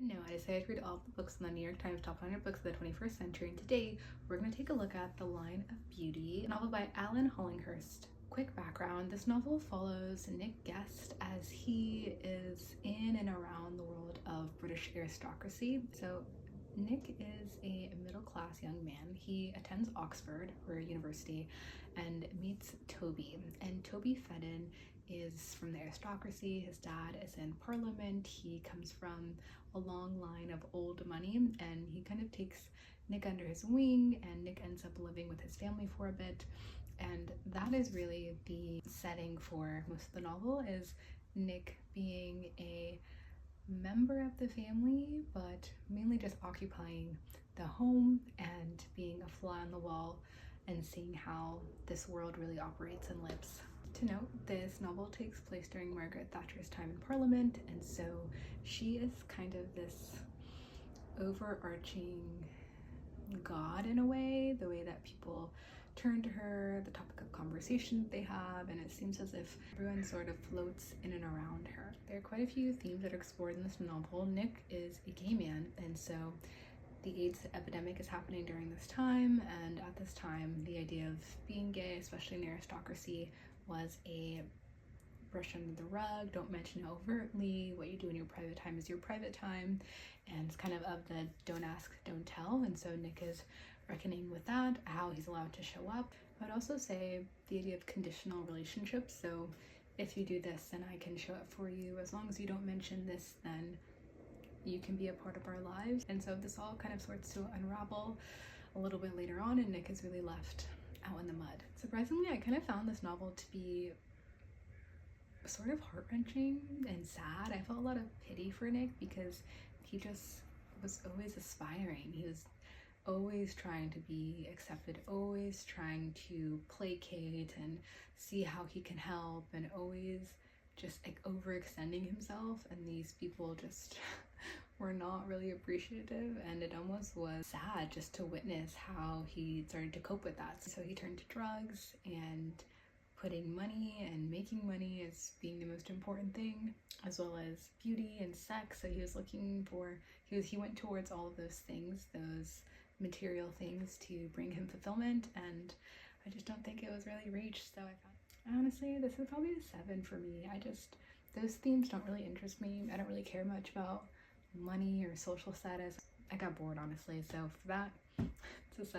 No, I decided to read all of the books in the New York Times Top 100 Books of the 21st Century, and today we're going to take a look at The Line of Beauty, a novel by Alan Hollinghurst. Quick background, this novel follows Nick Guest as he is in and around the world of British aristocracy. So Nick is a middle-class young man. He attends Oxford or university and meets Toby. And Toby Fedden is from the aristocracy. His dad is in Parliament. He comes from a long line of old money, and he kind of takes Nick under his wing, and Nick ends up living with his family for a bit. And that is really the setting for most of the novel, is Nick being a member of the family, but mainly just occupying the home and being a fly on the wall and seeing how this world really operates and lives. To note, this novel takes place during Margaret Thatcher's time in Parliament, and so she is kind of this overarching god in a way, the way that people turn to her, the topic of conversation they have, and it seems as if everyone sort of floats in and around her. There are quite a few themes that are explored in this novel. Nick is a gay man, and so the AIDS epidemic is happening during this time, and at this time the idea of being gay, especially in aristocracy, was a brush under the rug. Don't mention it overtly. What you do in your private time is your private time, and it's kind of the don't ask, don't tell. And so Nick is reckoning with that, how he's allowed to show up. I'd also say the idea of conditional relationships. So if you do this, then I can show up for you. As long as you don't mention this, then you can be a part of our lives. And so this all kind of starts to unravel a little bit later on, and Nick is really left out in the mud. Surprisingly, I kind of found this novel to be sort of heart-wrenching and sad. I felt a lot of pity for Nick because he just was always aspiring. He was always trying to be accepted, always trying to placate and see how he can help, and always just like overextending himself, and these people just were not really appreciative, and it almost was sad just to witness how he started to cope with that. So he turned to drugs, and putting money and making money as being the most important thing, as well as beauty and sex. So he was looking for, he went towards all of those things, those material things, to bring him fulfillment, and I just don't think it was really reached. So I found, honestly, this is probably a 7 for me. Those themes don't really interest me. I don't really care much about money or social status. I got bored, honestly, so for that, it's a 7.